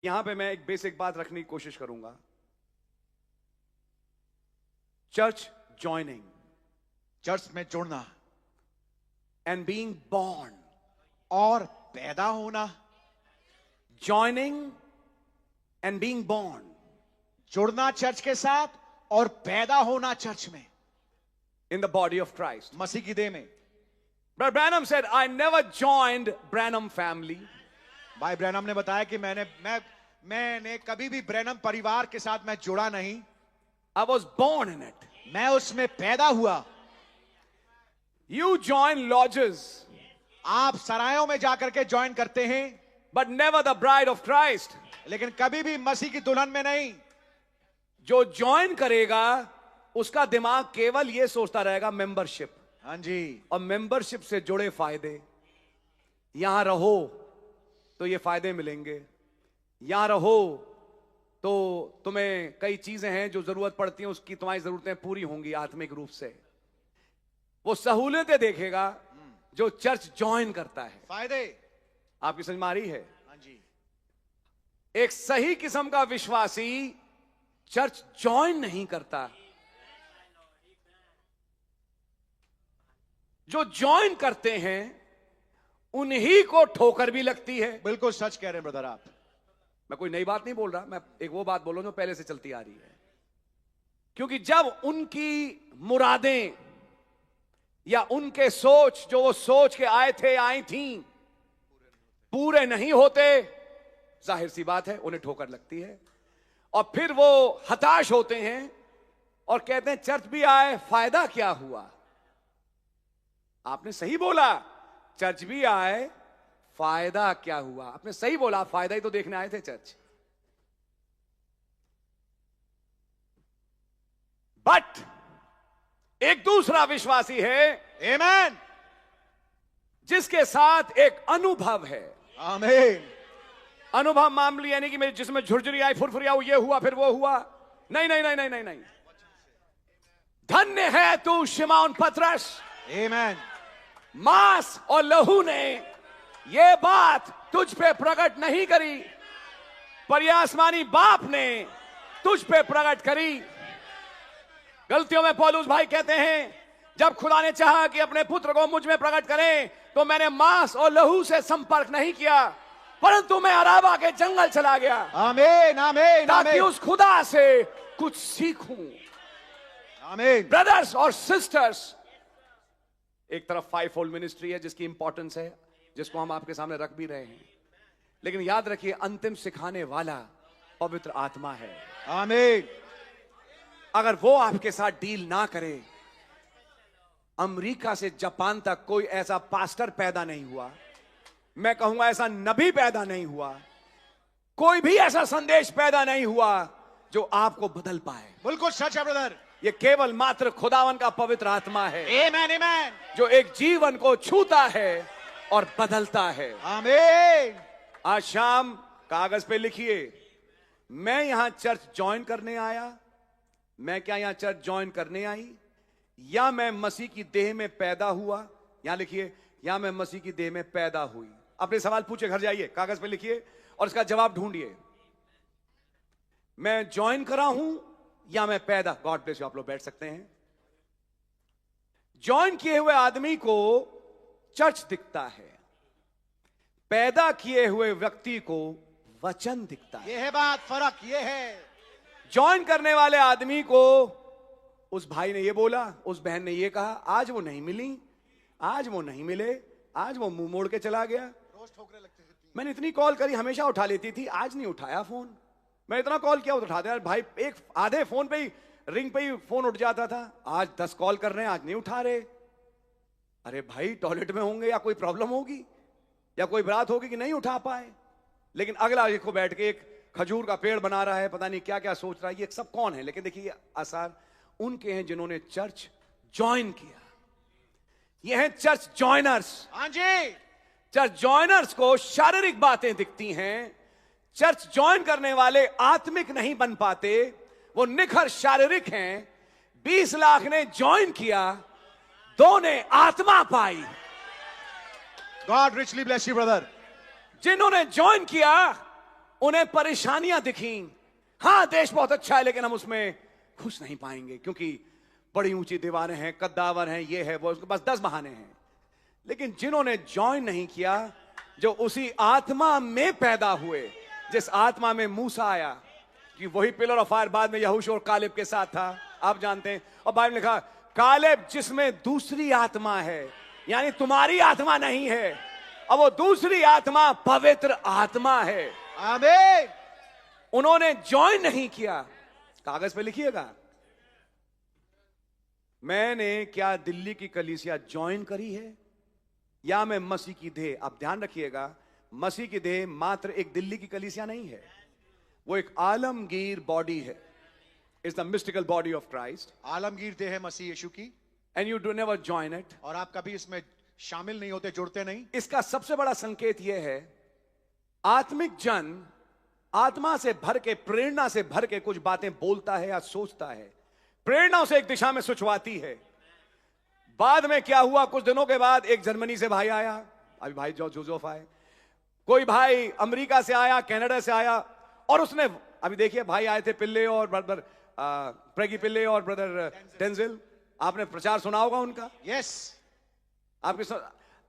यहां पे मैं एक बेसिक बात रखने की कोशिश करूंगा। चर्च ज्वाइनिंग, चर्च में जुड़ना एंड बीइंग बॉर्न, और पैदा होना। ज्वाइनिंग एंड बीइंग बॉर्न, जुड़ना चर्च के साथ और पैदा होना चर्च में, in the body of Christ. मसीह की देह में। Brother Branham said, I never joined Branham family. भाई ब्रैनम ने बताया कि मैंने कभी भी ब्रैनम परिवार के साथ मैं जुड़ा नहीं। I was born in it. मैं उसमें पैदा हुआ। You join lodges, आप सरायों में जाकर के ज्वाइन करते हैं, but never the bride of Christ. लेकिन कभी भी मसीह की दुल्हन में नहीं। जो ज्वाइन करेगा उसका दिमाग केवल ये सोचता रहेगा मेंबरशिप। हाँ जी। और मेंबरशिप से जुड़े फायदे, यहां रहो तो ये फायदे मिलेंगे, यहां रहो तो तुम्हें कई चीजें हैं जो जरूरत पड़ती हैं, उसकी तुम्हारी जरूरतें पूरी होंगी आत्मिक रूप से। वो सहूलियतें देखेगा जो चर्च ज्वाइन करता है। फायदे आपकी समझ में आ रही है? हाँ जी। एक सही किस्म का विश्वासी चर्च ज्वाइन नहीं करता। जो ज्वाइन करते हैं उन्हीं को ठोकर भी लगती है। बिल्कुल सच कह रहे हैं ब्रदर आप। मैं कोई नई बात नहीं बोल रहा, मैं एक वो बात बोल रहा हूं जो पहले से चलती आ रही है। क्योंकि जब उनकी मुरादें या उनके सोच जो वो सोच के आए थे आई थी पूरे नहीं होते, जाहिर सी बात है उन्हें ठोकर लगती है। और फिर वो हताश होते हैं और कहते हैं चर्च भी आए, फायदा क्या हुआ? आपने सही बोला, चर्च भी आए, फायदा क्या हुआ? आपने सही बोला, फायदा ही तो देखने आए थे चर्च। बट एक दूसरा विश्वासी है, आमीन, जिसके साथ एक अनुभव है। आमीन। अनुभव मामूली यानी कि मेरे जिसमें झुरझुरी आई, फुरफुरी आई, ये हुआ फिर वो हुआ। नहीं नहीं नहीं नहीं नहीं नहीं। धन्य है तू शिमोन पतरस। आमीन। मांस और लहू ने ये बात तुझ पे प्रकट नहीं करी, पर यह आसमानी बाप ने तुझ पे प्रकट करी। गलतियों में पौलुस भाई कहते हैं जब खुदा ने चाहा कि अपने पुत्र को मुझ में प्रकट करें तो मैंने मांस और लहू से संपर्क नहीं किया, परंतु मैं अराबा के जंगल चला गया। आमीन आमीन ताकि उस खुदा से कुछ सीखूं। आमीन। ब्रदर्स और सिस्टर्स, एक तरफ 5-fold मिनिस्ट्री है जिसकी इंपॉर्टेंस है, जिसको हम आपके सामने रख भी रहे हैं, लेकिन याद रखिए अंतिम सिखाने वाला पवित्र आत्मा है। आमीन। अगर वो आपके साथ डील ना करे, अमेरिका से जापान तक कोई ऐसा पास्टर पैदा नहीं हुआ, मैं कहूंगा ऐसा नबी पैदा नहीं हुआ, कोई भी ऐसा संदेश पैदा नहीं हुआ जो आपको बदल पाए। बिल्कुल सच है ब्रदर। ये केवल मात्र खुदावन का पवित्र आत्मा है। आमीन आमीन। जो एक जीवन को छूता है और बदलता है। आमीन। आज शाम कागज पे लिखिए, मैं यहां चर्च ज्वाइन करने आया, मैं क्या यहां चर्च ज्वाइन करने आई, या मैं मसीह की देह में पैदा हुआ? यहां लिखिए, या मैं मसीह की देह में पैदा हुई। अपने सवाल पूछे, घर जाइए, कागज पे लिखिए और इसका जवाब ढूंढिए। मैं ज्वाइन करा हूं या मैं पैदा? गॉड ब्लेस यू, आप लोग बैठ सकते हैं। ज्वाइन किए हुए आदमी को चर्च दिखता है, पैदा किए हुए व्यक्ति को वचन दिखता है। यह है बात, फर्क यह है। ज्वाइन करने वाले आदमी को उस भाई ने ये बोला, उस बहन ने ये कहा, आज वो नहीं मिली, आज वो नहीं मिले, आज वो मुंह मोड़ के चला गया। रोज ठोकरे लगते थे। मैंने इतनी कॉल करी, हमेशा उठा लेती थी, आज नहीं उठाया फोन। मैं इतना कॉल किया, उठा दिया भाई, एक आधे फोन पे ही, रिंग पे ही फोन उठ जाता था। आज 10 कॉल कर रहे हैं, आज नहीं उठा रहे। अरे भाई टॉयलेट में होंगे या कोई प्रॉब्लम होगी या कोई बात होगी कि नहीं उठा पाए। लेकिन अगला एक को बैठ के एक खजूर का पेड़ बना रहा है, पता नहीं क्या क्या सोच रहा है, ये सब कौन है? लेकिन देखिए आसार उनके हैं जिन्होंने चर्च ज्वाइन किया। ये हैं चर्च ज्वाइनर्स। हाँ जी। चर्च ज्वाइनर्स को शारीरिक बातें दिखती हैं, चर्च ज्वाइन करने वाले आत्मिक नहीं बन पाते, वो निखर शारीरिक हैं। 20 लाख ने ज्वाइन किया, 2 ने आत्मा पाई। God richly bless you brother. जिन्होंने ज्वाइन किया उन्हें परेशानियां दिखी। हां, देश बहुत अच्छा है, लेकिन हम उसमें खुश नहीं पाएंगे क्योंकि बड़ी ऊंची दीवारें हैं, कद्दावर हैं, ये है वो, उसके पास 10 बहाने हैं। लेकिन जिन्होंने ज्वाइन नहीं किया, जो उसी आत्मा में पैदा हुए, जिस आत्मा में मूसा आया, कि वही पिलर ऑफ फायर बाद में यहोशू और कालेब के साथ था, आप जानते हैं। और बाइबल में लिखा, कालेब जिसमें दूसरी आत्मा है, यानी तुम्हारी आत्मा नहीं है, अब वो दूसरी आत्मा पवित्र आत्मा है। आमीन। उन्होंने ज्वाइन नहीं किया। कागज पे लिखिएगा, मैंने क्या दिल्ली की कलीसिया ज्वाइन करी है या मैं मसीह की देह? आप ध्यान रखिएगा, मसीह की देह मात्र एक दिल्ली की कलीसिया नहीं है, वो एक आलमगीर बॉडी है। It's the mystical body of Christ. Alamgir देह है मसीह यीशु की, and you do never join it. और आप कभी इसमें शामिल नहीं होते, जुड़ते नहीं। इसका सबसे बड़ा संकेत यह है, आत्मिक जन आत्मा से भर के, प्रेरणा से भर के कुछ बातें बोलता है या सोचता है, प्रेरणा उसे एक दिशा में सुचवाती है। बाद में क्या हुआ, कुछ दिनों के बाद एक जर्मनी से भाई आया, अभी भाई जोसेफ आए, कोई भाई अमेरिका से आया, कनाडा से आया, और उसने, अभी देखिए भाई आए थे पिल्ले और ब्रदर प्रेगी पिल्ले और ब्रदर डेंजिल, आपने प्रचार सुना होगा उनका। यस। आपके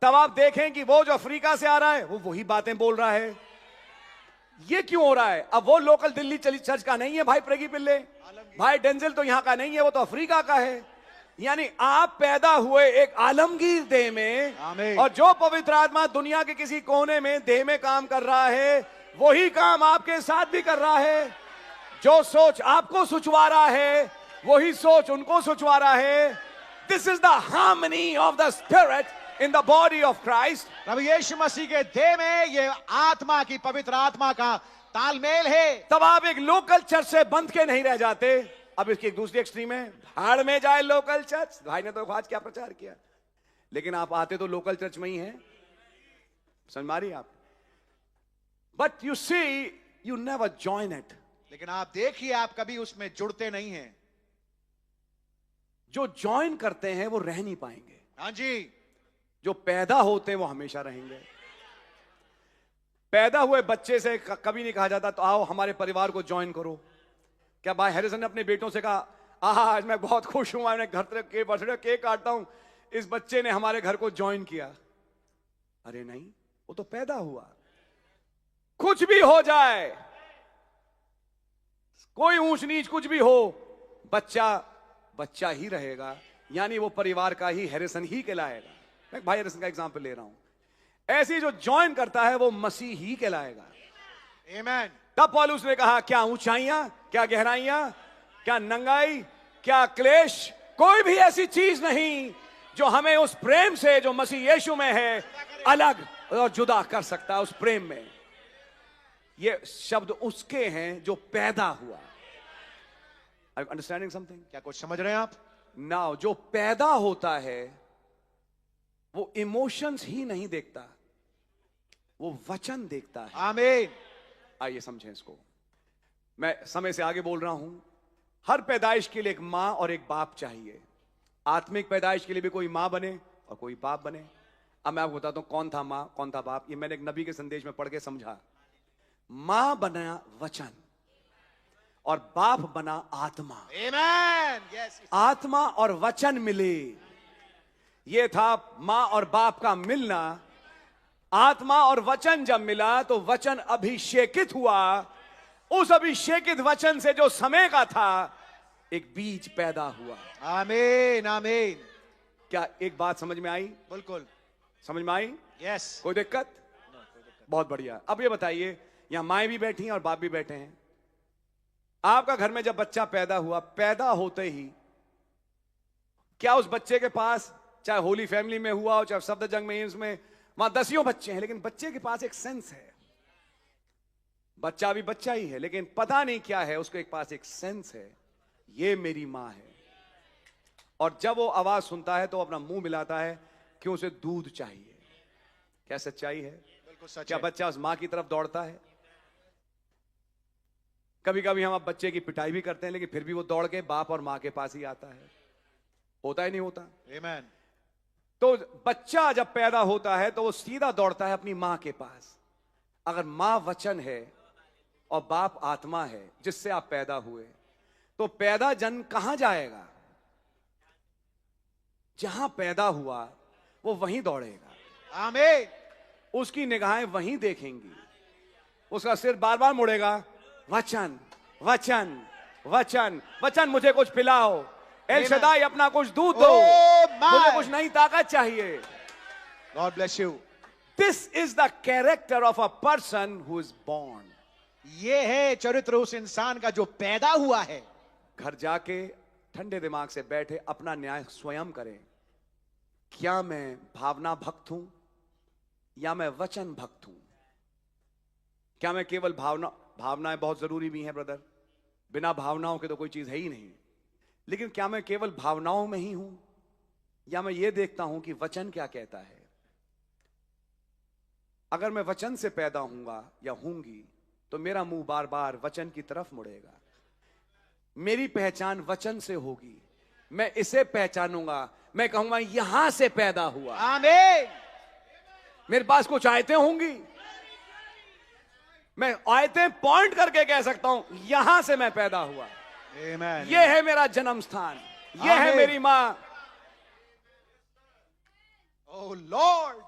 तब आप देखें कि वो जो अफ्रीका से आ रहा है वो वही बातें बोल रहा है। ये क्यों हो रहा है? अब वो लोकल दिल्ली चली चर्च का नहीं है भाई प्रेगी पिल्ले, भाई डेंजिल तो यहां का नहीं है, वो तो अफ्रीका का है। यानी आप पैदा हुए एक आलमगीर देह में, आमीन। और जो पवित्र आत्मा दुनिया के किसी कोने में देह में काम कर रहा है, वही काम आपके साथ भी कर रहा है। जो सोच आपको सुचवा रहा है, वही सोच उनको सुचवा रहा है। This is the harmony of the spirit in the body of Christ. प्रभु यीशु मसीह के देह में ये आत्मा की, पवित्र आत्मा का तालमेल है। तब आप एक लोकल चर्च से बंध के नहीं रह जाते। अब इसकी एक दूसरी एक्सट्रीम है, भाड़ में जाए लोकल चर्च। भाई ने तो आज क्या प्रचार किया, लेकिन आप आते तो लोकल चर्च में ही हैं, समझ मारिए आप। But you see, you never join it. लेकिन आप देखिए, आप कभी उसमें जुड़ते नहीं हैं। जो ज्वाइन करते हैं वो रह नहीं पाएंगे। हाँ जी। जो पैदा होते हैं वो हमेशा रहेंगे। पैदा हुए बच्चे से कभी नहीं कहा जाता तो आओ हमारे परिवार को ज्वाइन करो। क्या भाई हैरिसन ने अपने बेटों से कहा, आज मैं बहुत खुश हूं, मैं घर के बर्थडे केक काटता हूं, इस बच्चे ने हमारे घर को ज्वाइन किया? अरे नहीं, वो तो पैदा हुआ। कुछ भी हो जाए, कोई ऊंच नीच कुछ भी हो, बच्चा बच्चा ही रहेगा, यानी वो परिवार का ही हैरिसन ही कहलाएगा। मैं भाई हैरिसन का एग्जांपल ले रहा हूं। ऐसी जो ज्वाइन करता है वो मसीह ही कहलाएगा। आमीन। तब पौलुस ने कहा, क्या ऊंचाइयां, क्या गहराइयां, क्या नंगाई, क्या क्लेश, कोई भी ऐसी चीज नहीं जो हमें उस प्रेम से जो मसीह यीशु में है अलग और जुदा कर सकता है। उस प्रेम में ये शब्द उसके हैं जो पैदा हुआ। Are you understanding something? क्या कुछ समझ रहे हैं आप? नाउ जो पैदा होता है वो इमोशंस ही नहीं देखता, वो वचन देखता है। आमीन। आइए समझें इसको। मैं समय से आगे बोल रहा हूं। हर पैदाइश के लिए एक मां और एक बाप चाहिए। आत्मिक पैदाइश के लिए भी कोई मां बने और कोई बाप बने। अब मैं आपको बताता हूं कौन था मां कौन था बाप। ये मैंने एक नबी के संदेश में पढ़ के समझा। मां बना वचन और बाप बना आत्मा। आमीन। यस। आत्मा और वचन मिले, ये था मां और बाप का मिलना। आत्मा और वचन जब मिला तो वचन अभिषेकित हुआ। उस अभिषेकित वचन से जो समय का था एक बीज पैदा हुआ। आमीन। आमीन। क्या एक बात समझ में आई? बिल्कुल समझ में आई? यस। कोई दिक्कत? बहुत बढ़िया। अब ये बताइए, यहां माएं भी बैठी हैं और बाप भी बैठे हैं। आपका घर में जब बच्चा पैदा हुआ, पैदा होते ही क्या उस बच्चे के पास, चाहे होली फैमिली में हुआ हो, चाहे सफदरजंग में, में वहां दसियों बच्चे हैं, लेकिन बच्चे के पास एक सेंस है। बच्चा भी बच्चा ही है, लेकिन पता नहीं क्या है, उसके पास एक सेंस है, ये मेरी मां है। और जब वो आवाज सुनता है तो अपना मुंह मिलाता है कि उसे दूध चाहिए। क्या सच्चाई है? बिल्कुल सच क्या है। बच्चा उस मां की तरफ दौड़ता है? कभी कभी हम बच्चे की पिटाई भी करते हैं, लेकिन फिर भी वो दौड़ के बाप और मां के पास ही आता है। होता ही नहीं होता? आमीन। तो बच्चा जब पैदा होता है तो वो सीधा दौड़ता है अपनी मां के पास। अगर मां वचन है और बाप आत्मा है जिससे आप पैदा हुए, तो पैदा जन कहां जाएगा? जहां पैदा हुआ वो वहीं दौड़ेगा। आमीन। उसकी निगाहें वहीं देखेंगी, उसका सिर बार बार मुड़ेगा, वचन वचन वचन वचन, मुझे कुछ पिलाओ, एल शदाई अपना कुछ दूध दो, मुझे कुछ नई ताकत चाहिए। God bless you. This is the character of a person who is born. ये है चरित्र उस इंसान का जो पैदा हुआ है। घर जाके ठंडे दिमाग से बैठे अपना न्याय स्वयं करें। क्या मैं भावना भक्त हूं या मैं वचन भक्त हूं? क्या मैं केवल भावनाएं बहुत जरूरी भी हैं ब्रदर, बिना भावनाओं के तो कोई चीज है ही नहीं, लेकिन क्या मैं केवल भावनाओं में ही हूं या मैं ये देखता हूं कि वचन क्या कहता है? अगर मैं वचन से पैदा होऊंगा या होंगी तो मेरा मुंह बार बार वचन की तरफ मुड़ेगा। मेरी पहचान वचन से होगी, मैं इसे पहचानूंगा, मैं कहूंगा यहां से पैदा हुआ। आमीन। मेरे पास कुछ आयतें होंगी, मैं आयतें पॉइंट करके कह सकता हूं यहां से मैं पैदा हुआ। Amen. यह है मेरा जन्म स्थान, यह है मेरी मां। Oh Lord.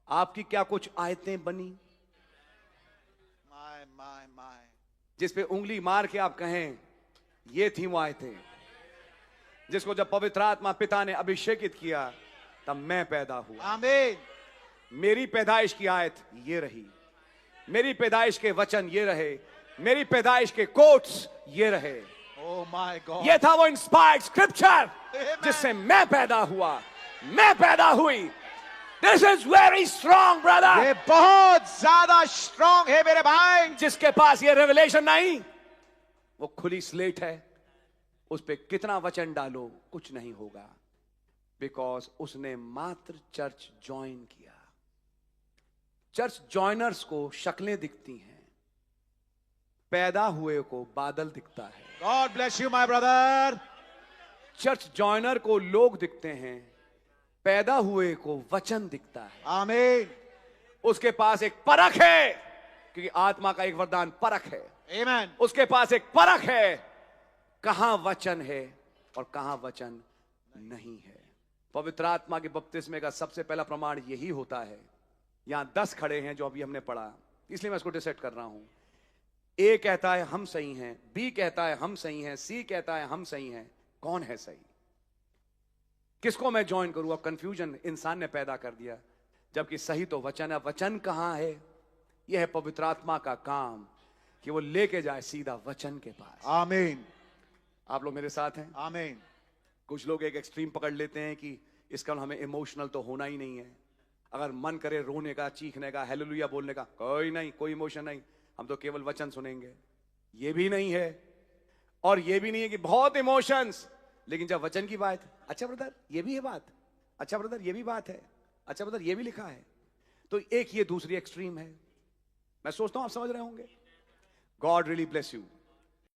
आपकी क्या कुछ आयतें बनी My. जिस पे उंगली मार के आप कहें ये थी वो आयतें, जिसको जब पवित्र आत्मा पिता ने अभिषेकित किया तब मैं पैदा हुआ। आमीन। मेरी पैदाइश की आयत ये रही, मेरी पैदाइश के वचन ये रहे, मेरी पैदाइश के कोट्स ये रहे। Oh my God. ये था वो इंस्पायर्ड स्क्रिप्चर Amen. जिससे मैं पैदा हुआ, मैं पैदा हुई। This is very strong brother. ये बहुत ज्यादा स्ट्रांग है मेरे भाई। जिसके पास ये रेवलेशन नहीं, वो खुली स्लेट है, उस पे कितना वचन डालो कुछ नहीं होगा, बिकॉज उसने मात्र चर्च ज्वाइन किया। चर्च ज्वाइनर्स को शक्लें दिखती हैं, पैदा हुए को बादल दिखता है। God bless you my brother. Church joiner को लोग दिखते हैं, पैदा हुए को वचन दिखता है। आमीन। उसके पास एक परख है, क्योंकि आत्मा का एक वरदान परख है। Amen. उसके पास एक परख है, कहां वचन है और कहां वचन नहीं है। पवित्र आत्मा के बपतिस्मे का सबसे पहला प्रमाण यही होता है। यहां 10 खड़े हैं जो अभी हमने पढ़ा, इसलिए मैं इसको डिसाइड कर रहा हूं। ए कहता है हम सही हैं, बी कहता है हम सही हैं, सी कहता है हम सही हैं। कौन है सही? किसको मैं ज्वाइन करूं? अब कंफ्यूजन इंसान ने पैदा कर दिया, जबकि सही तो वचन है। वचन कहां है? यह है पवित्र आत्मा का काम कि वो लेके जाए सीधा वचन के पास। आमीन। आप लोग मेरे साथ हैं? आमीन। कुछ लोग एक एक्सट्रीम पकड़ लेते हैं कि इसका हमें इमोशनल तो होना ही नहीं है। अगर मन करे रोने का, चीखने का, हालेलुया बोलने का, कोई नहीं, कोई इमोशन नहीं, हम तो केवल वचन सुनेंगे। ये भी नहीं है, और ये भी नहीं है कि बहुत इमोशंस, लेकिन जब वचन की बात, अच्छा ब्रदर ये भी है बात, अच्छा ब्रदर ये भी बात है, अच्छा ब्रदर ये भी लिखा है, तो एक ये दूसरी एक्सट्रीम है। मैं सोचता हूं आप समझ रहे होंगे। God really bless you.